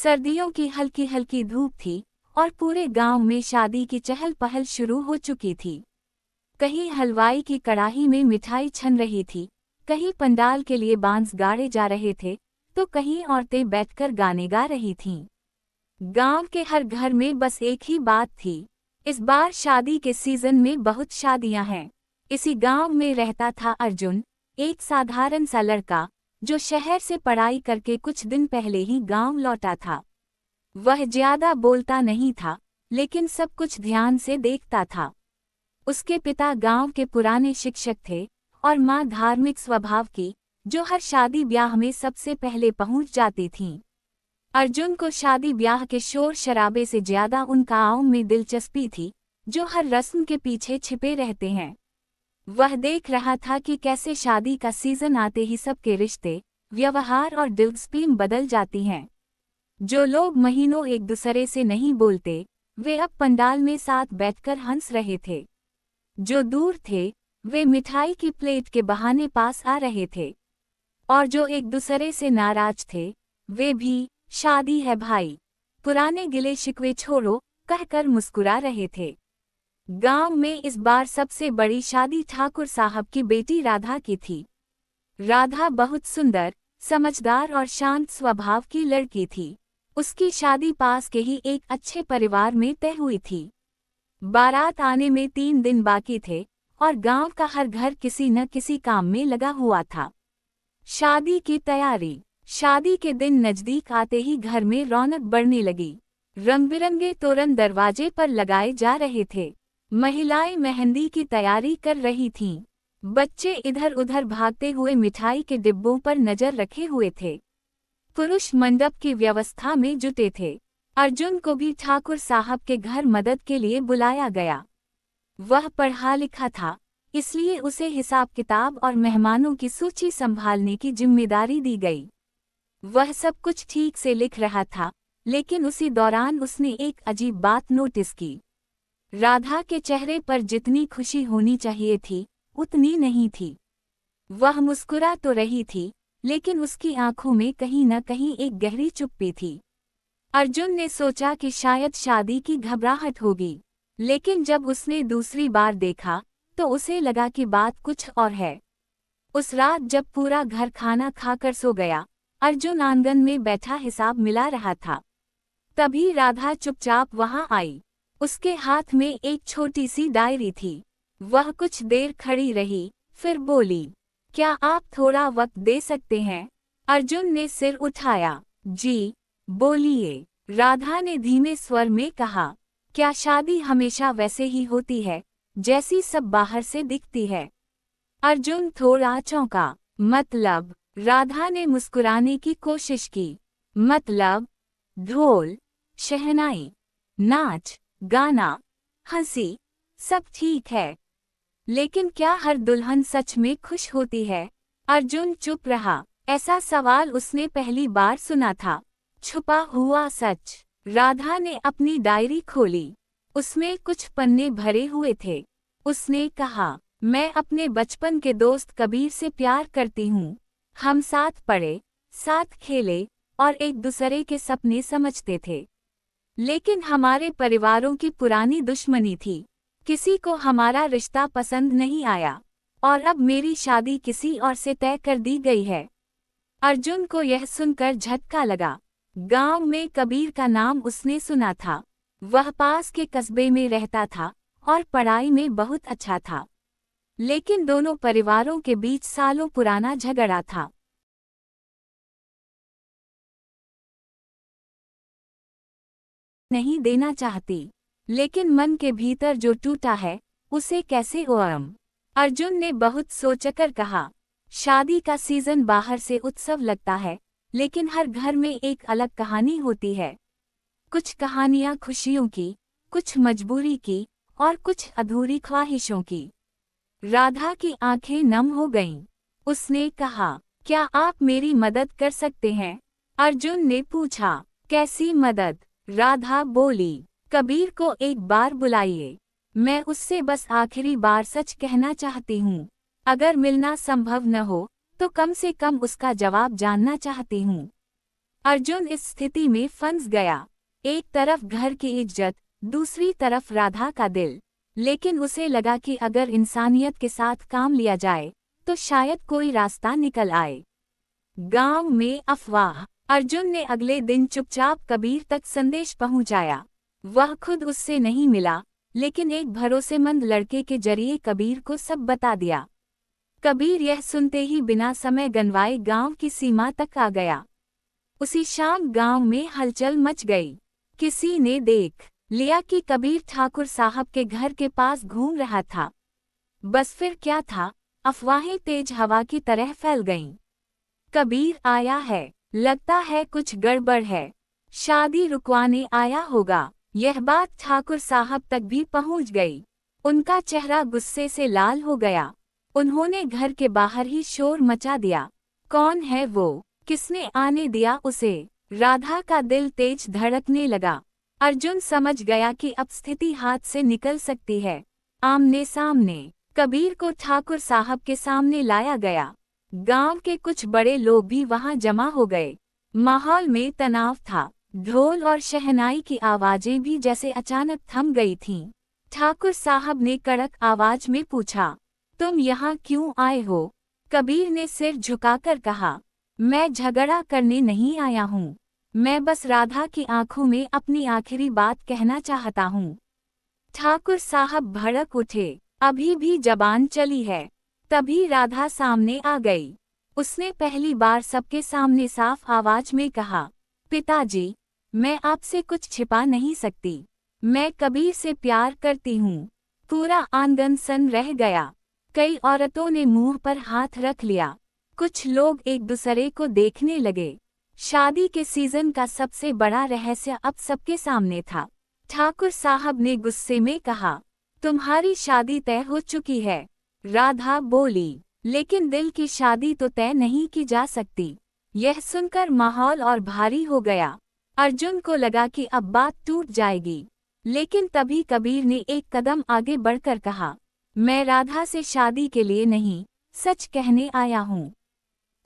सर्दियों की हल्की हल्की धूप थी और पूरे गांव में शादी की चहल पहल शुरू हो चुकी थी। कहीं हलवाई की कड़ाही में मिठाई छन रही थी, कहीं पंडाल के लिए बांस गाड़े जा रहे थे, तो कहीं औरतें बैठकर गाने गा रही थीं। गांव के हर घर में बस एक ही बात थी, इस बार शादी के सीजन में बहुत शादियां हैं। इसी गांव में रहता था अर्जुन, एक साधारण सा लड़का जो शहर से पढ़ाई करके कुछ दिन पहले ही गांव लौटा था। वह ज्यादा बोलता नहीं था, लेकिन सब कुछ ध्यान से देखता था। उसके पिता गांव के पुराने शिक्षक थे और मां धार्मिक स्वभाव की, जो हर शादी ब्याह में सबसे पहले पहुंच जाती थीं। अर्जुन को शादी ब्याह के शोर शराबे से ज्यादा उन कामों में दिलचस्पी थी, जो हर रस्म के पीछे छिपे रहते हैं। वह देख रहा था कि कैसे शादी का सीजन आते ही सबके रिश्ते, व्यवहार और दिलचस्पी बदल जाती हैं। जो लोग महीनों एक दूसरे से नहीं बोलते, वे अब पंडाल में साथ बैठकर हंस रहे थे। जो दूर थे, वे मिठाई की प्लेट के बहाने पास आ रहे थे, और जो एक दूसरे से नाराज थे, वे भी शादी है भाई, पुराने गिले शिकवे छोड़ो कहकर मुस्कुरा रहे थे। गांव में इस बार सबसे बड़ी शादी ठाकुर साहब की बेटी राधा की थी। राधा बहुत सुंदर, समझदार और शांत स्वभाव की लड़की थी। उसकी शादी पास के ही एक अच्छे परिवार में तय हुई थी। बारात आने में 3 दिन बाकी थे और गांव का हर घर किसी न किसी काम में लगा हुआ था। शादी की तैयारी। शादी के दिन नजदीक आते ही घर में रौनक बढ़ने लगी। रंग बिरंगे तोरण दरवाजे पर लगाए जा रहे थे। महिलाएं मेहंदी की तैयारी कर रही थीं। बच्चे इधर उधर भागते हुए मिठाई के डिब्बों पर नजर रखे हुए थे। पुरुष मंडप की व्यवस्था में जुटे थे। अर्जुन को भी ठाकुर साहब के घर मदद के लिए बुलाया गया। वह पढ़ा लिखा था, इसलिए उसे हिसाब किताब और मेहमानों की सूची संभालने की जिम्मेदारी दी गई। वह सब कुछ ठीक से लिख रहा था, लेकिन उसी दौरान उसने एक अजीब बात नोटिस की। राधा के चेहरे पर जितनी खुशी होनी चाहिए थी, उतनी नहीं थी। वह मुस्कुरा तो रही थी, लेकिन उसकी आंखों में कहीं न कहीं एक गहरी चुप्पी थी। अर्जुन ने सोचा कि शायद शादी की घबराहट होगी, लेकिन जब उसने दूसरी बार देखा, तो उसे लगा कि बात कुछ और है। उस रात जब पूरा घर खाना खाकर सो गया, अर्जुन आंगन में बैठा हिसाब मिला रहा था। तभी राधा चुपचाप वहां आई। उसके हाथ में एक छोटी सी डायरी थी। वह कुछ देर खड़ी रही, फिर बोली, क्या आप थोड़ा वक्त दे सकते हैं? अर्जुन ने सिर उठाया। जी, बोलिए, राधा ने धीमे स्वर में कहा। क्या शादी हमेशा वैसे ही होती है, जैसी सब बाहर से दिखती है? अर्जुन थोड़ा चौंका। मतलब? राधा ने मुस्कुराने की कोशिश की। मतलब? ढोल, शहनाई, नाच, गाना, हंसी, सब ठीक है, लेकिन क्या हर दुल्हन सच में खुश होती है? अर्जुन चुप रहा। ऐसा सवाल उसने पहली बार सुना था। छुपा हुआ सच। राधा ने अपनी डायरी खोली। उसमें कुछ पन्ने भरे हुए थे। उसने कहा, मैं अपने बचपन के दोस्त कबीर से प्यार करती हूँ। हम साथ पढ़े, साथ खेले और एक दूसरे के सपने समझते थे। लेकिन हमारे परिवारों की पुरानी दुश्मनी थी। किसी को हमारा रिश्ता पसंद नहीं आया और अब मेरी शादी किसी और से तय कर दी गई है। अर्जुन को यह सुनकर झटका लगा। गांव में कबीर का नाम उसने सुना था। वह पास के कस्बे में रहता था और पढ़ाई में बहुत अच्छा था। लेकिन दोनों परिवारों के बीच सालों पुराना झगड़ा था। नहीं देना चाहती, लेकिन मन के भीतर जो टूटा है, उसे कैसे ओम? अर्जुन ने बहुत सोचकर कहा, शादी का सीजन बाहर से उत्सव लगता है, लेकिन हर घर में एक अलग कहानी होती है। कुछ कहानियां खुशियों की, कुछ मजबूरी की और कुछ अधूरी ख्वाहिशों की। राधा की आंखें नम हो गईं। उसने कहा, क्या आप मेरी मदद कर सकते हैं? अर्जुन ने पूछा। कैसी मदद? राधा बोली, कबीर को एक बार बुलाइए। मैं उससे बस आखिरी बार सच कहना चाहती हूँ। अगर मिलना संभव न हो, तो कम से कम उसका जवाब जानना चाहती हूँ। अर्जुन इस स्थिति में फंस गया। एक तरफ घर की इज्जत, दूसरी तरफ राधा का दिल। लेकिन उसे लगा कि अगर इंसानियत के साथ काम लिया जाए तो शायद कोई रास्ता निकल आए। गांव में अफवाह। अर्जुन ने अगले दिन चुपचाप कबीर तक संदेश पहुंचाया। वह खुद उससे नहीं मिला, लेकिन एक भरोसेमंद लड़के के जरिए कबीर को सब बता दिया। कबीर यह सुनते ही बिना समय गंवाए गांव की सीमा तक आ गया। उसी शाम गांव में हलचल मच गई। किसी ने देख लिया कि कबीर ठाकुर साहब के घर के पास घूम रहा था। बस फिर क्या था, अफवाहें तेज हवा की तरह फैल गईं। कबीर आया है, लगता है कुछ गड़बड़ है, शादी रुकवाने आया होगा। यह बात ठाकुर साहब तक भी पहुंच गई। उनका चेहरा गुस्से से लाल हो गया। उन्होंने घर के बाहर ही शोर मचा दिया। कौन है वो? किसने आने दिया उसे? राधा का दिल तेज धड़कने लगा। अर्जुन समझ गया कि अब स्थिति हाथ से निकल सकती है। आमने सामने कबीर को ठाकुर साहब के सामने लाया गया। गांव के कुछ बड़े लोग भी वहां जमा हो गए। माहौल में तनाव था। ढोल और शहनाई की आवाजें भी जैसे अचानक थम गई थीं। ठाकुर साहब ने कड़क आवाज में पूछा, तुम यहाँ क्यों आए हो? कबीर ने सिर झुकाकर कहा, मैं झगड़ा करने नहीं आया हूँ। मैं बस राधा की आंखों में अपनी आखिरी बात कहना चाहता हूँ। ठाकुर साहब भड़क उठे। अभी भी जबान चली है। तभी राधा सामने आ गई। उसने पहली बार सबके सामने साफ आवाज में कहा, पिताजी, मैं आपसे कुछ छिपा नहीं सकती। मैं कबीर से प्यार करती हूँ। पूरा आंगन सन रह गया। कई औरतों ने मुंह पर हाथ रख लिया। कुछ लोग एक दूसरे को देखने लगे। शादी के सीजन का सबसे बड़ा रहस्य अब सबके सामने था। ठाकुर साहब ने गुस्से में कहा, तुम्हारी शादी तय हो चुकी है। राधा बोली, लेकिन दिल की शादी तो तय नहीं की जा सकती। यह सुनकर माहौल और भारी हो गया। अर्जुन को लगा कि अब बात टूट जाएगी। लेकिन तभी कबीर ने एक कदम आगे बढ़कर कहा, मैं राधा से शादी के लिए नहीं, सच कहने आया हूँ।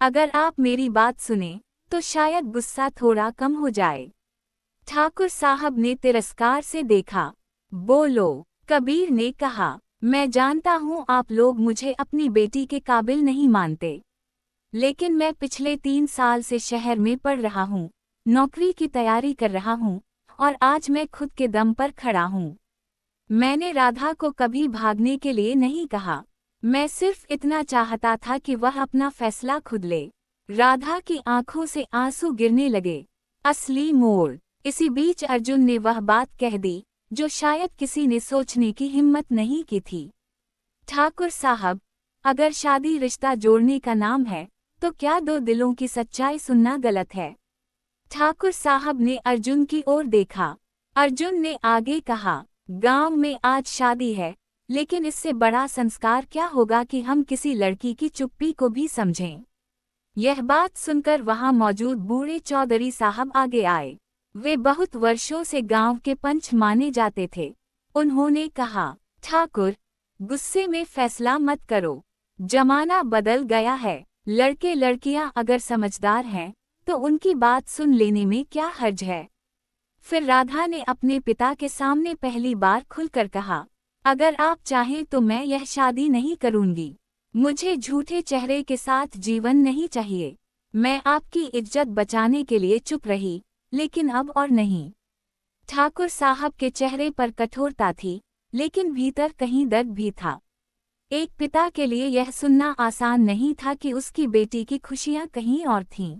अगर आप मेरी बात सुने तो शायद गुस्सा थोड़ा कम हो जाए। ठाकुर साहब ने तिरस्कार से देखा। बोलो, कबीर ने कहा, मैं जानता हूँ आप लोग मुझे अपनी बेटी के काबिल नहीं मानते। लेकिन मैं पिछले 3 साल से शहर में पढ़ रहा हूँ, नौकरी की तैयारी कर रहा हूँ, और आज मैं खुद के दम पर खड़ा हूँ। मैंने राधा को कभी भागने के लिए नहीं कहा। मैं सिर्फ इतना चाहता था कि वह अपना फैसला खुद ले। राधा की आंखों से आंसू गिरने लगे। असली मोड़। इसी बीच अर्जुन ने वह बात कह दी जो शायद किसी ने सोचने की हिम्मत नहीं की थी। ठाकुर साहब, अगर शादी रिश्ता जोड़ने का नाम है तो क्या 2 दिलों की सच्चाई सुनना गलत है? ठाकुर साहब ने अर्जुन की ओर देखा। अर्जुन ने आगे कहा, गांव में आज शादी है, लेकिन इससे बड़ा संस्कार क्या होगा कि हम किसी लड़की की चुप्पी को भी समझें। यह बात सुनकर वहां मौजूद बूढ़े चौधरी साहब आगे आए। वे बहुत वर्षों से गांव के पंच माने जाते थे। उन्होंने कहा, ठाकुर, गुस्से में फैसला मत करो। जमाना बदल गया है। लड़के लड़कियां अगर समझदार हैं तो उनकी बात सुन लेने में क्या हर्ज है। फिर राधा ने अपने पिता के सामने पहली बार खुलकर कहा, अगर आप चाहें तो मैं यह शादी नहीं करूंगी। मुझे झूठे चेहरे के साथ जीवन नहीं चाहिए। मैं आपकी इज्जत बचाने के लिए चुप रही, लेकिन अब और नहीं। ठाकुर साहब के चेहरे पर कठोरता थी, लेकिन भीतर कहीं दर्द भी था। एक पिता के लिए यह सुनना आसान नहीं था कि उसकी बेटी की खुशियां कहीं और थीं।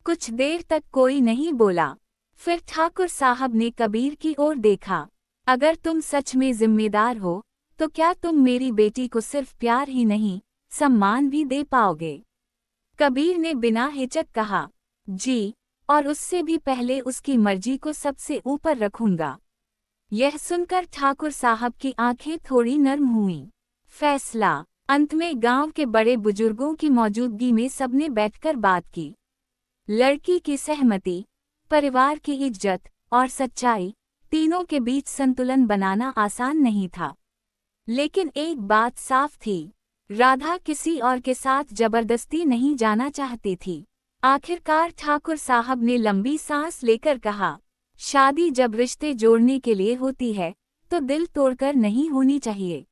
कुछ देर तक कोई नहीं बोला। फिर ठाकुर साहब ने कबीर की ओर देखा, अगर तुम सच में जिम्मेदार हो तो क्या तुम मेरी बेटी को सिर्फ प्यार ही नहीं, सम्मान भी दे पाओगे? कबीर ने बिना हिचक कहा, जी, और उससे भी पहले उसकी मर्जी को सबसे ऊपर रखूंगा। यह सुनकर ठाकुर साहब की आंखें थोड़ी नर्म हुईं। फैसला। अंत में गांव के बड़े बुजुर्गों की मौजूदगी में सबने बैठकर बात की। लड़की की सहमति, परिवार की इज्जत और सच्चाई, तीनों के बीच संतुलन बनाना आसान नहीं था। लेकिन एक बात साफ थी, राधा किसी और के साथ जबरदस्ती नहीं जाना चाहती थी। आखिरकार ठाकुर साहब ने लंबी सांस लेकर कहा, शादी जब रिश्ते जोड़ने के लिए होती है तो दिल तोड़कर नहीं होनी चाहिए।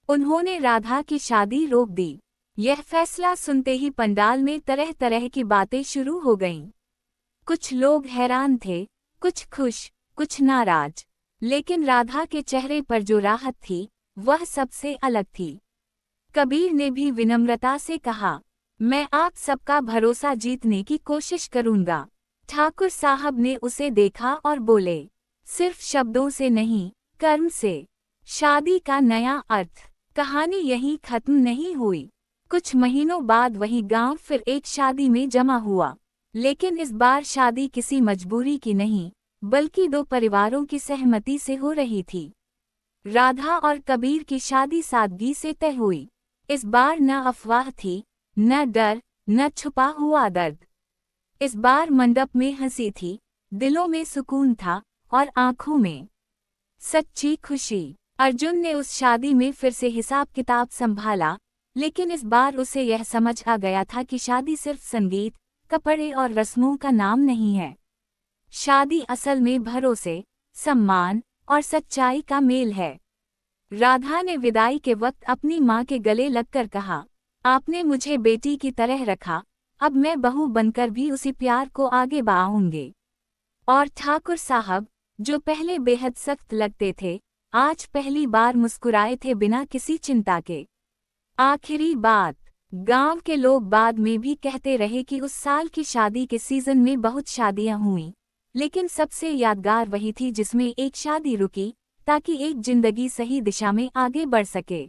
उन्होंने राधा की शादी रोक दी। यह फैसला सुनते ही पंडाल में तरह तरह की बातें शुरू हो गईं। कुछ लोग हैरान थे, कुछ खुश, कुछ नाराज, लेकिन राधा के चेहरे पर जो राहत थी वह सबसे अलग थी। कबीर ने भी विनम्रता से कहा, मैं आप सबका भरोसा जीतने की कोशिश करूंगा। ठाकुर साहब ने उसे देखा और बोले, सिर्फ शब्दों से नहीं, कर्म से। शादी का नया अर्थ। कहानी यहीं खत्म नहीं हुई। कुछ महीनों बाद वही गांव फिर एक शादी में जमा हुआ, लेकिन इस बार शादी किसी मजबूरी की नहीं, बल्कि दो परिवारों की सहमति से हो रही थी। राधा और कबीर की शादी सादगी से तय हुई। इस बार न अफवाह थी, न डर, न छुपा हुआ दर्द। इस बार मंडप में हंसी थी, दिलों में सुकून था और आंखों में सच्ची खुशी। अर्जुन ने उस शादी में फिर से हिसाब किताब संभाला, लेकिन इस बार उसे यह समझ आ गया था कि शादी सिर्फ संगीत, कपड़े और रस्मों का नाम नहीं है। शादी असल में भरोसे, सम्मान और सच्चाई का मेल है। राधा ने विदाई के वक्त अपनी माँ के गले लगकर कहा, आपने मुझे बेटी की तरह रखा, अब मैं बहू बनकर भी उसी प्यार को आगे बढ़ाऊंगी। और ठाकुर साहब, जो पहले बेहद सख्त लगते थे, आज पहली बार मुस्कुराए थे बिना किसी चिंता के। आखिरी बात। गांव के लोग बाद में भी कहते रहे कि उस साल की शादी के सीजन में बहुत शादियां हुईं, लेकिन सबसे यादगार वही थी जिसमें एक शादी रुकी ताकि एक जिंदगी सही दिशा में आगे बढ़ सके।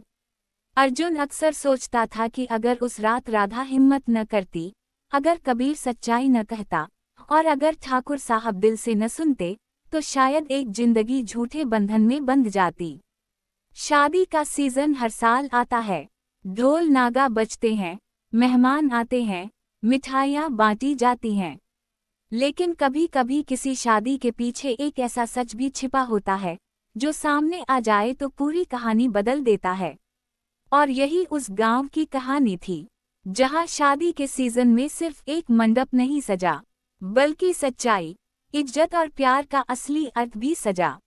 अर्जुन अक्सर सोचता था कि अगर उस रात राधा हिम्मत न करती, अगर कबीर सच्चाई न कहता और अगर ठाकुर साहब दिल से न सुनते, तो शायद एक जिंदगी झूठे बंधन में बंध जाती। शादी का सीजन हर साल आता है, ढोल नागा बजते हैं, मेहमान आते हैं, मिठाइयाँ बांटी जाती हैं। लेकिन कभी कभी किसी शादी के पीछे एक ऐसा सच भी छिपा होता है, जो सामने आ जाए तो पूरी कहानी बदल देता है। और यही उस गांव की कहानी थी, जहां शादी के सीजन में सिर्फ एक मंडप नहीं सजा, बल्कि सच्चाई, इज्जत और प्यार का असली अर्थ भी सजा।